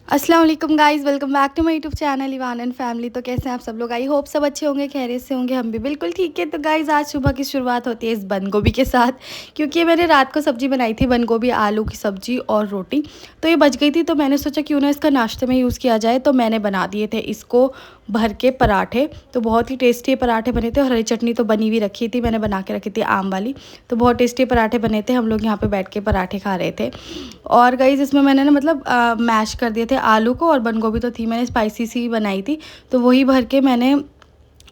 अस्सलाम वालेकुम guys, welcome back to my YouTube channel Ivan and family. तो कैसे हैं आप सब लोग? आई होप सब अच्छे होंगे, खैरियत से होंगे। हम भी बिल्कुल ठीक है। तो गाइज़ आज सुबह की शुरुआत होती है इस बंद गोभी के साथ, क्योंकि मैंने रात को सब्ज़ी बनाई थी बंद गोभी आलू की सब्ज़ी और रोटी। तो ये बच गई थी, तो मैंने सोचा क्यों ना इसका नाश्ते में यूज़ किया जाए। तो मैंने बना दिए थे इसको भर के पराठे। तो बहुत ही टेस्टी पराठे बने थे और हरी चटनी तो बनी हुई रखी थी, मैंने बना के रखी थी आम वाली। तो बहुत टेस्टी पराठे बने थे, हम लोग यहाँ पे बैठ के पराठे खा रहे थे। और गाइस इसमें मैंने ना मतलब मैश कर दिए थे आलू को, और बंद गोभी तो थी, मैंने स्पाइसी सी बनाई थी। तो वही भर के मैंने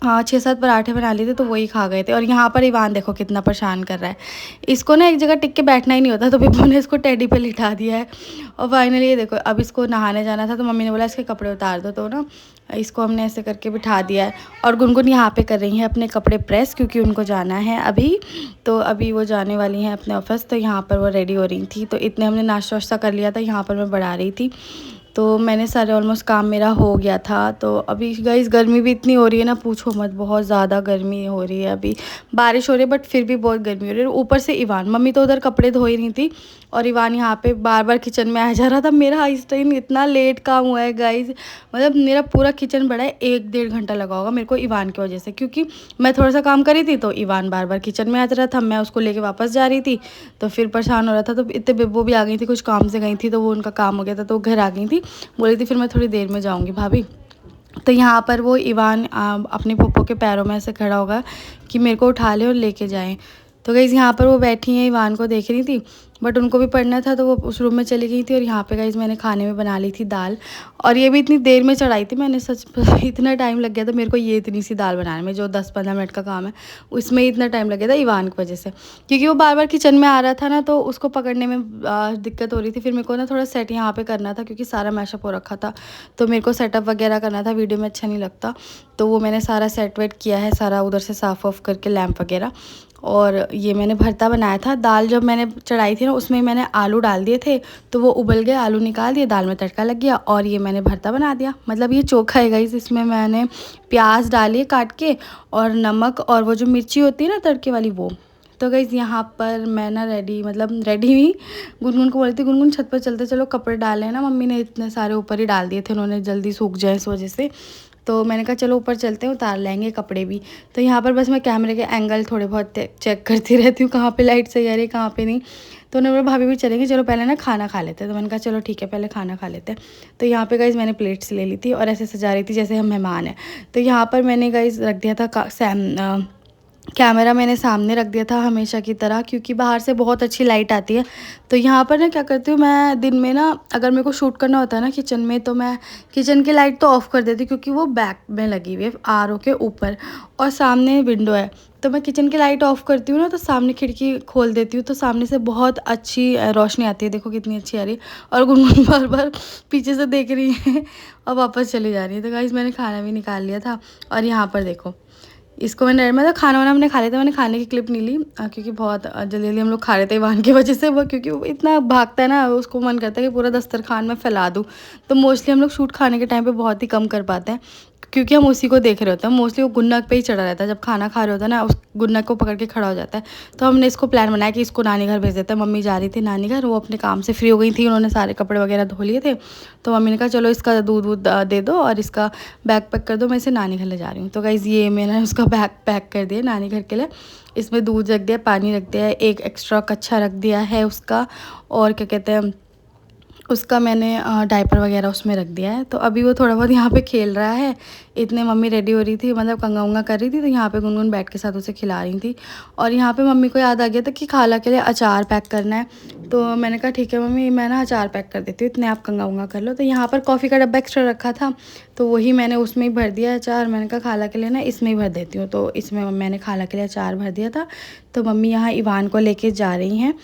6-7 पराठे बना लिए थे, तो वही खा गए थे। और यहाँ पर इवान देखो कितना परेशान कर रहा है। इसको ना एक जगह टिक के बैठना ही नहीं होता, तो पिप्पू ने इसको टेडी पे लिटा दिया है। और फाइनली ये देखो, अब इसको नहाने जाना था, तो मम्मी ने बोला इसके कपड़े उतार दो, तो ना इसको हमने ऐसे करके बिठा दिया है। और गुनगुन यहाँ पे कर रही हैं अपने कपड़े प्रेस, क्योंकि उनको जाना है अभी। तो अभी वो जाने वाली हैं अपने ऑफिस, तो यहाँ पर वो रेडी हो रही थी। तो इतने हमने नाश्ता वाश्ता कर लिया था, यहाँ पर मैं बढ़ा रही थी। तो मैंने सारे ऑलमोस्ट काम मेरा हो गया था। तो अभी गाइस गर्मी भी इतनी हो रही है ना, पूछो मत, बहुत ज़्यादा गर्मी हो रही है। अभी बारिश हो रही है बट फिर भी बहुत गर्मी हो रही है। ऊपर से इवान, मम्मी तो उधर कपड़े धो ही रही थी, और इवान यहाँ पे बार बार किचन में आ जा रहा था। मेरा इस टाइम इतना लेट काम हुआ है गाइस, मतलब मेरा पूरा किचन बड़ा है, 1-1.5 घंटा लगा होगा मेरे को इवान की वजह से। क्योंकि मैं थोड़ा सा काम करी थी, तो इवान बार बार किचन में आ जा रहा था, मैं उसको लेके वापस जा रही थी, तो फिर परेशान हो रहा था। तो इतने बेबो भी आ गई थी, कुछ काम से गई थी, तो वो उनका काम हो गया था, तो वो घर आ गई थी। बोली थी फिर मैं थोड़ी देर में जाऊँगी भाभी। तो यहाँ पर वो इवान अपने पप्पो के पैरों में ऐसे खड़ा होगा कि मेरे को उठा ले और लेके जाएं। तो गाइस यहाँ पर वो बैठी हैं, इवान को देख रही थी, बट उनको भी पढ़ना था, तो वो उस रूम में चली गई थी। और यहाँ पे गाइस मैंने खाने में बना ली थी दाल, और ये भी इतनी देर में चढ़ाई थी मैंने, सच इतना टाइम लग गया था मेरे को ये इतनी सी दाल बनाने में, जो 10-15 मिनट का काम है उसमें इतना टाइम लग गया था इवान की वजह से। क्योंकि वो बार बार किचन में आ रहा था ना, तो उसको पकड़ने में दिक्कत हो रही थी। फिर मेरे को ना थोड़ा सेट यहाँ पे करना था, क्योंकि सारा मैशअप हो रखा था, तो मेरे को सेटअप वगैरह करना था, वीडियो में अच्छा नहीं लगता। तो वो मैंने सारा सेट वेट किया है, सारा उधर से साफ़ ऑफ करके लैंप वगैरह। और ये मैंने भरता बनाया था। दाल जब मैंने चढ़ाई थी ना, उसमें मैंने आलू डाल दिए थे, तो वो उबल गए, आलू निकाल दिए, दाल में तड़का लग गया, और ये मैंने भरता बना दिया। मतलब ये चोखा है गाइस। इसमें मैंने प्याज डाली काट के, और नमक, और वो जो मिर्ची होती है ना तड़के वाली, वो। तो गाइस यहाँ पर मैं ना रेडी, मतलब रेडी हुई, गुनगुन को बोली थी गुनगुन छत पर चलते चलो, कपड़े डाले ना, मम्मी ने इतने सारे ऊपर ही डाल दिए थे, उन्होंने जल्दी सूख जाए इस वजह से। तो मैंने कहा चलो ऊपर चलते हैं, उतार लेंगे कपड़े भी। तो यहाँ पर बस मैं कैमरे के एंगल थोड़े बहुत चेक करती रहती हूँ, कहाँ पे लाइट सही आ रही है, कहाँ पे नहीं। तो उन्होंने बोला भाभी भी चलेंगे, चलो पहले ना खाना खा लेते हैं। तो मैंने कहा चलो ठीक है, पहले खाना खा लेते हैं। तो यहाँ पे गाइज़ मैंने प्लेट्स ले ली थी, और ऐसे सजा रही थी जैसे हम मेहमान हैं। तो यहाँ पर मैंने गाइज़ रख दिया था कैमरा, मैंने सामने रख दिया था हमेशा की तरह, क्योंकि बाहर से बहुत अच्छी लाइट आती है। तो यहाँ पर ना क्या करती हूँ मैं, दिन में ना अगर मेरे को शूट करना होता है ना किचन में, तो मैं किचन की लाइट तो ऑफ़ कर देती हूँ, क्योंकि वो बैक में लगी हुई है आरओ के ऊपर, और सामने विंडो है। तो मैं किचन की लाइट ऑफ़ करती हूँ ना, तो सामने खिड़की खोल देती हूँ, तो सामने से बहुत अच्छी रोशनी आती है। देखो कितनी अच्छी आ रही है। और गुनगुन बार बार पीछे से देख रही है और वापस चली जा रही है। तो गाइस मैंने खाना भी निकाल लिया था। और यहाँ पर देखो, इसको मैंने मतलब खाना वाना हमने खा लिया था। मैंने खाने की क्लिप नहीं ली, क्योंकि बहुत जल्दी जल्दी हम लोग खा रहे थे इवान की वजह से। वो क्योंकि वो इतना भागता है ना, उसको मन करता है कि पूरा दस्तरखान में फैला दूँ। तो मोस्टली हम लोग शूट खाने के टाइम पे बहुत ही कम कर पाते हैं, क्योंकि हम उसी को देख रहे होते हैं। मोस्टली वो गुन्नक पे ही चढ़ा रहता है, जब खाना खा रहे होता है ना, उस गुन्नक को पकड़ के खड़ा हो जाता है। तो हमने इसको प्लान बनाया कि इसको नानी घर भेज देते हैं। मम्मी जा रही थी नानी घर, वो अपने काम से फ्री हो गई थी, उन्होंने सारे कपड़े वगैरह धो लिए थे। तो मम्मी ने कहा चलो इसका दूध वूध दे दो, और इसका बैग पैक कर दो, मैं इसे नानी घर ले जा रही हूँ। तो गाइज़ ये मैंने उसका बैग पैक कर दिया नानी घर के लिए। इसमें दूध रख दिया, पानी रख दिया है, एक एक्स्ट्रा कच्छा रख दिया है उसका, और क्या कहते हैं उसका मैंने डायपर वगैरह उसमें रख दिया है। तो अभी वो थोड़ा बहुत यहाँ पे खेल रहा है। इतने मम्मी रेडी हो रही थी, मतलब कंगा उंगा कर रही थी, तो यहाँ पे गुनगुन बैठ के साथ उसे खिला रही थी। और यहाँ पे मम्मी को याद आ गया था कि खाला के लिए अचार पैक करना है। तो मैंने कहा ठीक है मम्मी, मैं ना अचार पैक कर देती हूँ, इतने आप कंगा उंगा कर लो। तो यहाँ पर कॉफ़ी का डब्बा एक्स्ट्रा रखा था, तो वही मैंने उसमें ही भर दिया अचार। मैंने कहा खाला के लिए ना इसमें ही भर देती हूँ, तो इसमें मैंने खाला के लिए अचार भर दिया था। तो मम्मी यहाँ इवान को लेके जा रही हैं,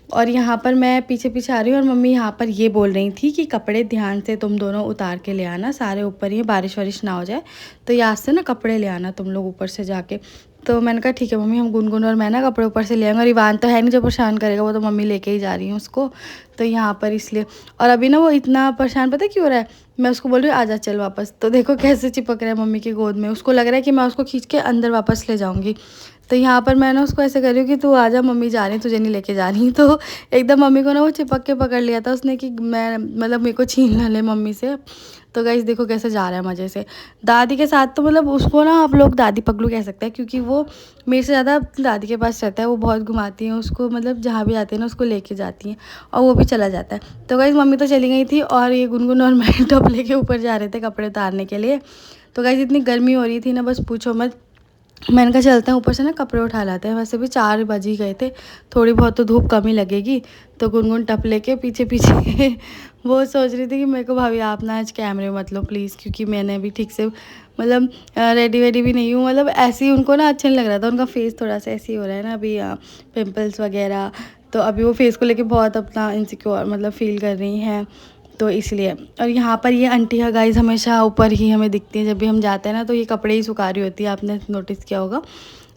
और यहाँ पर मैं पीछे पीछे आ रही हूँ। और मम्मी यहाँ पर ये बोल रही थी कि कपड़े ध्यान से तुम दोनों उतार के ले आना, सारे ऊपर ही, बारिश वारिश ना हो जाए, तो यहाँ से ना कपड़े ले आना तुम लोग ऊपर से जाके। तो मैंने कहा ठीक है मम्मी, हम गुनगुन और मैं ना कपड़े ऊपर से ले आएंगे। और इवान तो है नहीं जो परेशान करेगा, वो तो मम्मी लेके ही जा रही हूँ उसको। तो यहाँ पर इसलिए, और अभी ना वो इतना परेशान पता क्यों हो रहा है, मैं उसको बोल रही हूँ आजा चल वापस, तो देखो कैसे चिपक रहा है मम्मी की गोद में। उसको लग रहा है कि मैं उसको खींच के अंदर वापस ले जाऊँगी। तो यहाँ पर मैं ना उसको ऐसे कर रही हूँ कि तू आ जा, मम्मी जा रही, तुझे नहीं लेके जा रही। तो एकदम मम्मी को ना वो चिपक के पकड़ लिया था उसने कि मैं मतलब मेरे को छीन ना ले मम्मी से। तो गाइस देखो कैसे जा रहा है मज़े से दादी के साथ। तो मतलब उसको ना आप लोग दादी पगलू कह सकते हैं, क्योंकि वो मेरे से ज़्यादा दादी के पास रहता है। वो बहुत घुमाती हैं उसको, मतलब जहाँ भी जाते हैं ना उसको लेके जाती हैं और वो भी चला जाता है। तो गाइस मम्मी तो चली गई थी और ये गुनगुन और मैं टब लेके ऊपर जा रहे थे कपड़े उतारने के लिए। तो गाइस इतनी गर्मी हो रही थी ना, बस पूछो मत। मैंने कहा चलते हैं ऊपर से ना कपड़े उठा लाते हैं। वैसे भी 4 बज ही गए थे, थोड़ी बहुत तो धूप कम ही लगेगी। तो गुनगुन टप लेके पीछे पीछे वो सोच रही थी कि मेरे को भाभी आप ना आज कैमरे मत लो प्लीज़, क्योंकि मैंने भी ठीक से मतलब रेडी वेडी भी नहीं हूँ। मतलब ऐसे ही उनको ना अच्छा नहीं लग रहा था, उनका फेस थोड़ा सा ऐसे ही हो रहा है ना अभी, पिंपल्स वगैरह। तो अभी वो फेस को लेके बहुत अपना इनसिक्योर मतलब फील कर रही हैं, तो इसलिए। और यहाँ पर ये आंटी है गाइस, हमेशा ऊपर ही हमें दिखती है जब भी हम जाते हैं ना, तो ये कपड़े ही सुखा रही होती है, आपने नोटिस किया होगा।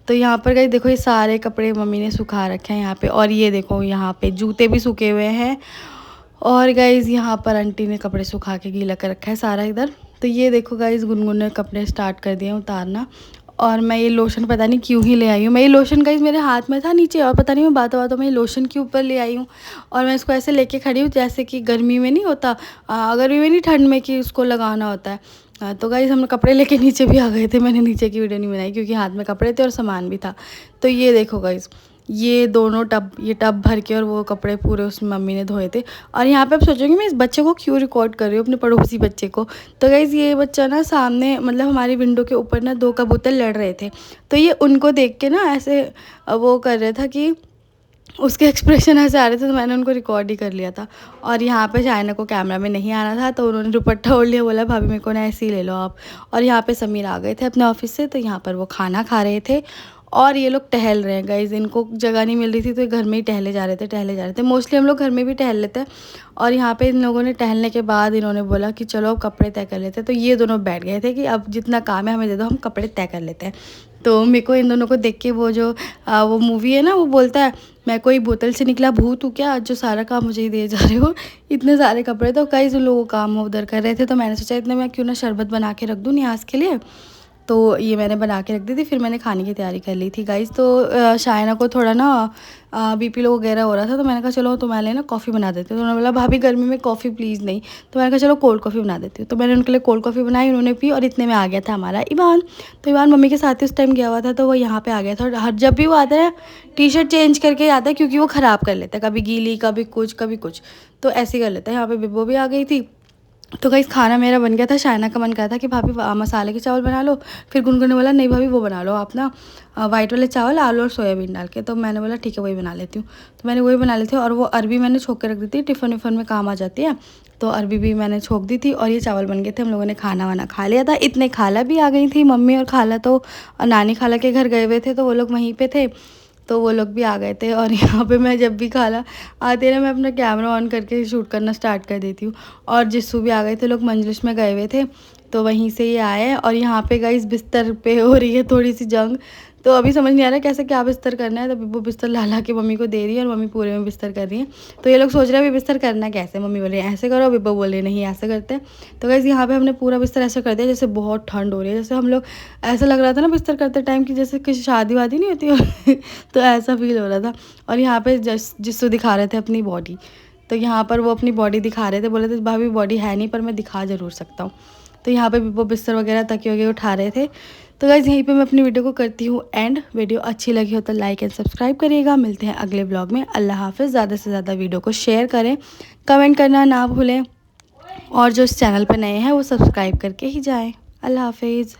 तो यहाँ पर गाइस देखो ये सारे कपड़े मम्मी ने सुखा रखे हैं यहाँ पे। और ये देखो यहाँ पे जूते भी सूखे हुए हैं। और गाइस यहाँ पर आंटी ने कपड़े सुखा के गीला कर रखा है सारा इधर। तो ये देखो गाइस गुनगुन ने कपड़े स्टार्ट कर दिए उतारना। और मैं ये लोशन पता नहीं क्यों ही ले आई हूँ। मैं ये लोशन गाइस मेरे हाथ में था नीचे, और पता नहीं मैं बातों बातों में ये लोशन क्यों ऊपर ले आई हूँ। और मैं इसको ऐसे लेके खड़ी हूँ जैसे कि गर्मी में नहीं होता, गर्मी में नहीं ठंड में कि उसको लगाना होता है। तो गाइस हम कपड़े लेके नीचे भी आ गए थे। मैंने नीचे की वीडियो नहीं बनाई क्योंकि हाथ में कपड़े थे और सामान भी था। तो ये देखो गाइस, ये दोनों टब, ये टब भर के और वो कपड़े पूरे उस मम्मी ने धोए थे। और यहाँ पे आप सोचोगे मैं इस बच्चे को क्यों रिकॉर्ड कर रही हूँ, अपने पड़ोसी बच्चे को। तो गाइज़ ये बच्चा ना सामने मतलब हमारी विंडो के ऊपर ना 2 कबूतर लड़ रहे थे। तो ये उनको देख के ना ऐसे वो कर रहा था कि उसके एक्सप्रेशन ऐसे आ रहे थे, तो मैंने उनको रिकॉर्ड ही कर लिया था। और यहाँ पे चाइना को कैमरा में नहीं आना था, तो उन्होंने दुपट्टा ओढ़ लिया, बोला भाभी मेरे को ना ऐसे ही ले लो आप। और यहाँ पे समीर आ गए थे अपने ऑफिस से, तो यहाँ पर वो खाना खा रहे थे और ये लोग टहल रहे हैं गाइज। इनको जगह नहीं मिल रही थी तो ये घर में ही टहले जा रहे थे। मोस्टली हम लोग घर में भी टहल लेते हैं। और यहाँ पे इन लोगों ने टहलने के बाद इन्होंने बोला कि चलो अब कपड़े तय कर लेते हैं। तो ये दोनों बैठ गए थे कि अब जितना काम है हमें दे दो, हम कपड़े तय कर लेते हैं। तो मेरे को इन दोनों को देख के वो जो वो मूवी है ना, वो बोलता है मैं कोई बोतल से निकला भूत हूँ क्या, जो सारा काम मुझे ही दिए जा रहे हो। इतने सारे कपड़े। तो कई जो लोग काम उधर कर रहे थे, तो मैंने सोचा इतने मैं क्यों ना शरबत बना के रख दूँ न्यास के लिए। तो ये मैंने बना के रख दी थी, फिर मैंने खाने की तैयारी कर ली थी गाइज़। तो शायना को थोड़ा ना बीपी लो वगैरह हो रहा था, तो मैंने कहा चलो तुम्हारे लिए ना कॉफ़ी बना देती हूँ। तो उन्होंने बोला भाभी गर्मी में कॉफ़ी प्लीज़ नहीं। तो मैंने कहा चलो कोल्ड कॉफ़ी बना देती हूँ। तो मैंने उनके लिए कोल्ड कॉफ़ी बनाई, उन्होंने पी। और इतने में आ गया था हमारा ईवान। तो ईवान मम्मी के साथ ही उस टाइम गया हुआ था, तो वो यहाँ पे आ गया था। और हर जब भी वो आता है टी शर्ट चेंज करके आता है, क्योंकि वो ख़राब कर लेता है, कभी गीली कभी कुछ कभी कुछ, तो ऐसे ही कर लेता है। यहाँ पे बिब्बो भी आ गई थी। तो गाइस खाना मेरा बन गया था। शायना का मन करा था कि भाभी मसाले के चावल बना लो। फिर गुनगुन ने बोला नहीं भाभी वो बना लो आप ना, वाइट वाले चावल आलू और सोयाबीन डाल के। तो मैंने बोला ठीक है वही बना लेती हूँ। तो मैंने वही बना ली थी। और वो अरबी मैंने छोंक के रख दी थी, टिफ़िन विफ़न में काम आ जाती है। तो अरबी भी मैंने छोंक दी थी और ये चावल बन गए थे। हम लोगों ने खाना वाना खा लिया था। इतने खाला भी आ गई थी, मम्मी और खाला तो नानी खाला के घर गए हुए थे, तो वो लोग वहीं पर थे। तो वो लोग भी आ गए थे। और यहाँ पे मैं जब भी खाला आती है ना, मैं अपना कैमरा ऑन करके शूट करना स्टार्ट कर देती हूँ। और जिस्सू भी आ गए थे, लोग मंजलिस में गए हुए थे, तो वहीं से ये आए हैं। और यहाँ पे गाइस बिस्तर पे हो रही है थोड़ी सी जंग। तो अभी समझ नहीं आ रहा कैसे क्या बिस्तर करना है। तो वो बिस्तर ला ला के मम्मी को दे रही है और मम्मी पूरे में बिस्तर कर रही है। तो ये लोग सोच रहे हैं अभी बिस्तर करना कैसे। मम्मी बोल रही है ऐसे करो, बिब्बो बोल रही है नहीं ऐसे करते हैं। तो गाइस यहाँ पे हमने पूरा बिस्तर ऐसा कर दिया जैसे बहुत ठंड हो रही है। जैसे हम लोग ऐसा लग रहा था ना बिस्तर करते टाइम की जैसे किसी शादी वादी नहीं होती तो ऐसा फील हो रहा था। और यहाँ पे जिस्सू दिखा रहे थे अपनी बॉडी। तो यहाँ पर वो अपनी बॉडी दिखा रहे थे, बोले थे भाभी बॉडी है नहीं पर मैं दिखा ज़रूर सकता हूँ। तो यहाँ पे वो बिस्तर वगैरह तकिए वगैरह उठा रहे थे। तो गाइस यहीं पे मैं अपनी वीडियो को करती हूँ एंड। वीडियो अच्छी लगी हो तो लाइक एंड सब्सक्राइब करिएगा। मिलते हैं अगले ब्लॉग में। अल्लाह हाफ़िज़। ज़्यादा से ज़्यादा वीडियो को शेयर करें, कमेंट करना ना भूलें। और जो इस चैनल पर नए हैं वो सब्सक्राइब करके ही जाएँ। अल्लाह हाफ़िज़।